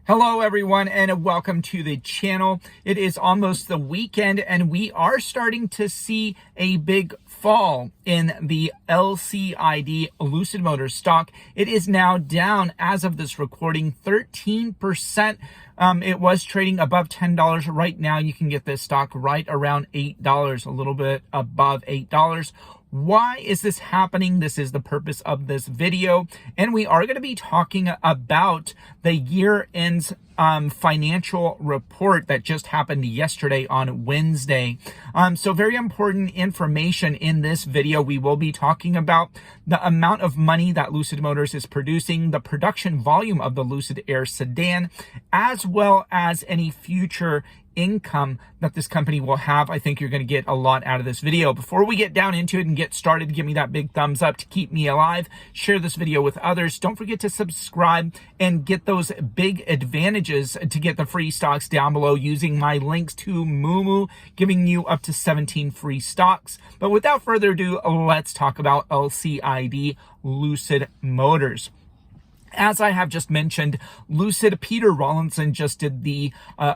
Hello everyone and welcome to the channel. It is almost the weekend and we are starting to see a big fall in the LCID Lucid Motors stock. It is now down as of this recording 13%. It was trading above $10. Right now you can get this stock right around $8, a little bit above $8. Why is this happening? This is the purpose of this video. And we are going to be talking about the year-end financial report that just happened yesterday on Wednesday. So very important information in this video. We will be talking about the amount of money that Lucid Motors is producing, the production volume of the Lucid Air sedan, as well as any future income that this company will have. I think you're going to get a lot out of this video. Before we get down into it and get started, give me that big thumbs up to keep me alive. Share this video with others. Don't forget to subscribe and get those big advantages to get the free stocks down below using my links to Moomoo, giving you up to 17 free stocks. But without further ado, let's talk about LCID Lucid Motors. As I have just mentioned, Lucid, Peter Rawlinson just did the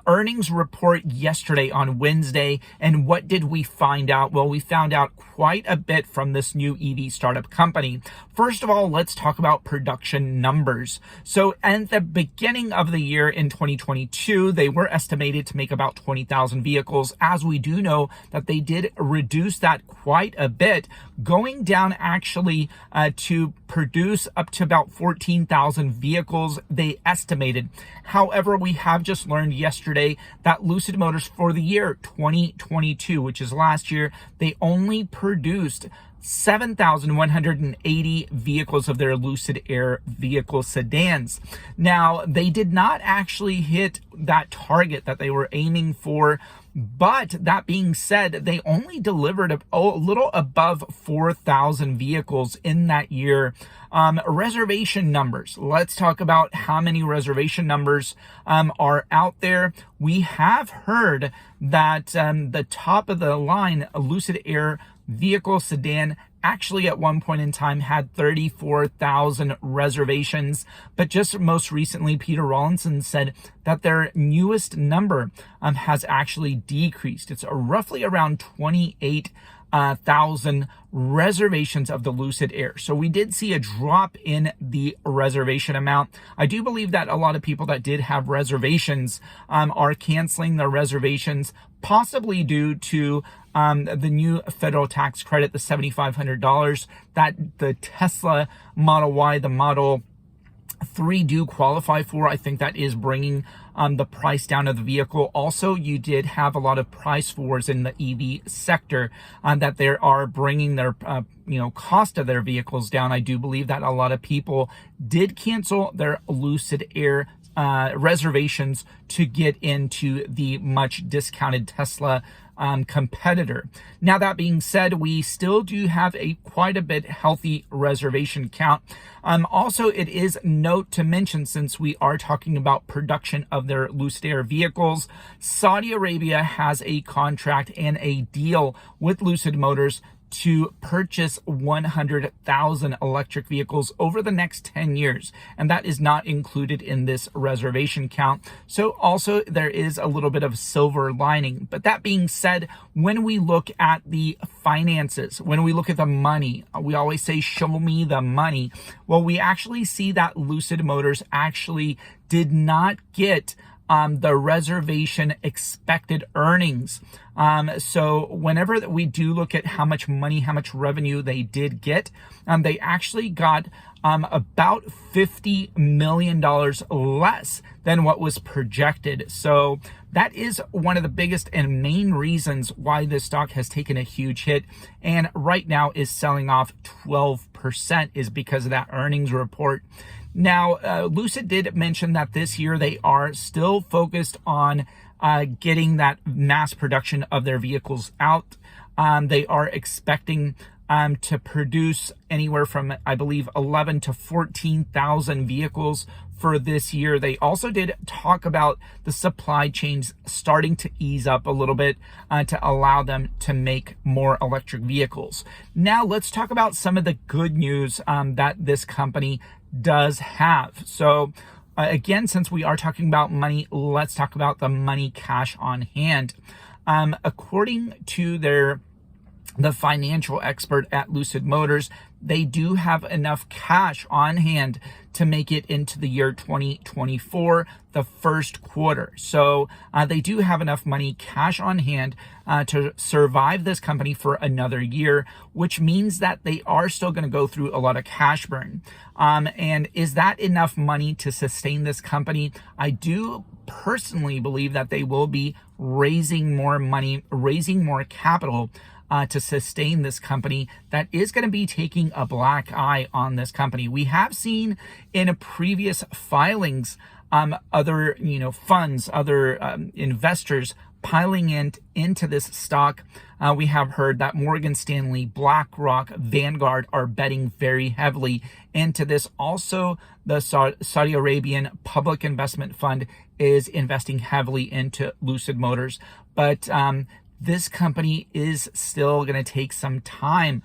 earnings report yesterday on Wednesday. And what did we find out? Well, we found out quite a bit from this new EV startup company. First of all, let's talk about production numbers. So at the beginning of the year in 2022, they were estimated to make about 20,000 vehicles. As we do know that they did reduce that quite a bit, going down actually to produce up to about 14,000 vehicles, they estimated. However, we have just learned yesterday that Lucid Motors for the year 2022, which is last year, they only produced 7,180 vehicles of their Lucid Air vehicle sedans. Now, they did not actually hit that target that they were aiming for, but that being said, they only delivered a little above 4,000 vehicles in that year. Reservation numbers. Let's talk about how many reservation numbers are out there. We have heard that the top of the line Lucid Air vehicle sedan actually at one point in time had 34,000 reservations, but just most recently Peter Rawlinson said that their newest number has actually decreased. It's roughly around 28,000 reservations of the Lucid Air. So we did see a drop in the reservation amount. I do believe that a lot of people that did have reservations are canceling their reservations, possibly due to the new federal tax credit, the $7,500 that the Tesla Model Y, the Model 3 do qualify for. I think that is bringing the price down of the vehicle. Also, you did have a lot of price wars in the EV sector that they are bringing their cost of their vehicles down. I do believe that a lot of people did cancel their Lucid Air reservations to get into the much discounted Tesla competitor. Now, that being said, we still do have quite a bit healthy reservation count. Also, it is note to mention, since we are talking about production of their Lucid Air vehicles, Saudi Arabia has a contract and a deal with Lucid Motors to purchase 100,000 electric vehicles over the next 10 years. And that is not included in this reservation count. So also there is a little bit of silver lining. But that being said, when we look at the finances, when we look at the money, we always say, show me the money. Well, we actually see that Lucid Motors actually did not get the reservation expected earnings. So whenever we do look at how much money, how much revenue they did get, they actually got about $50 million less than what was projected. So that is one of the biggest and main reasons why this stock has taken a huge hit and right now is selling off 12%, is because of that earnings report. Now, Lucid did mention that this year they are still focused on getting that mass production of their vehicles out. They are expecting to produce anywhere from, I believe, 11 to 14,000 vehicles for this year. They also did talk about the supply chains starting to ease up a little bit to allow them to make more electric vehicles. Now let's talk about some of the good news that this company does have. So again, since we are talking about money, let's talk about the money cash on hand. According to the financial expert at Lucid Motors, they do have enough cash on hand to make it into the year 2024, the first quarter. So they do have enough money cash on hand to survive this company for another year, which means that they are still going to go through a lot of cash burn. And is that enough money to sustain this company? I do personally believe that they will be raising more money, raising more capital to sustain this company that is going to be taking a black eye on this company. We have seen in previous filings other funds, other investors piling into this stock. We have heard that Morgan Stanley, BlackRock, Vanguard are betting very heavily into this. Also, the Saudi Arabian Public Investment Fund is investing heavily into Lucid Motors. But this company is still going to take some time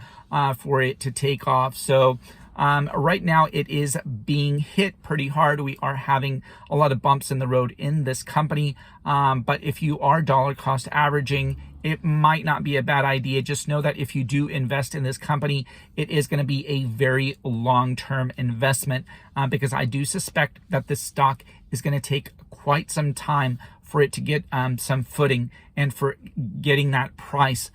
for it to take off. So right now it is being hit pretty hard. We are having a lot of bumps in the road in this company. But if you are dollar cost averaging, it might not be a bad idea. Just know that if you do invest in this company, it is going to be a very long-term investment because I do suspect that this stock is going to take quite some time for it to get some footing and for getting that price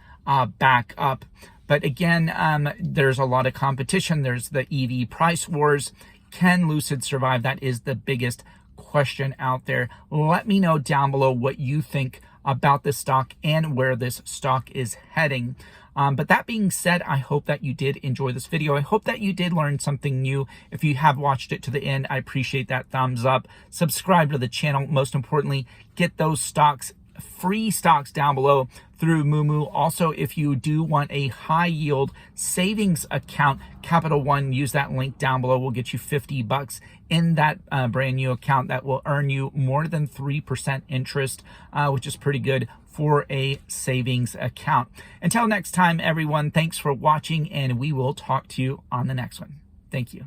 back up. But again, there's a lot of competition. There's the EV price wars. Can Lucid survive? That is the biggest question out there. Let me know down below what you think about this stock and where this stock is heading. But that being said, I hope that you did enjoy this video. I hope that you did learn something new. If you have watched it to the end, I appreciate that thumbs up. Subscribe to the channel. Most importantly, get those stocks, free stocks down below through Moomoo. Also, if you do want a high yield savings account, Capital One, use that link down below. We'll get you $50 in that brand new account that will earn you more than 3% interest, which is pretty good for a savings account. Until next time, everyone, thanks for watching, and we will talk to you on the next one. Thank you.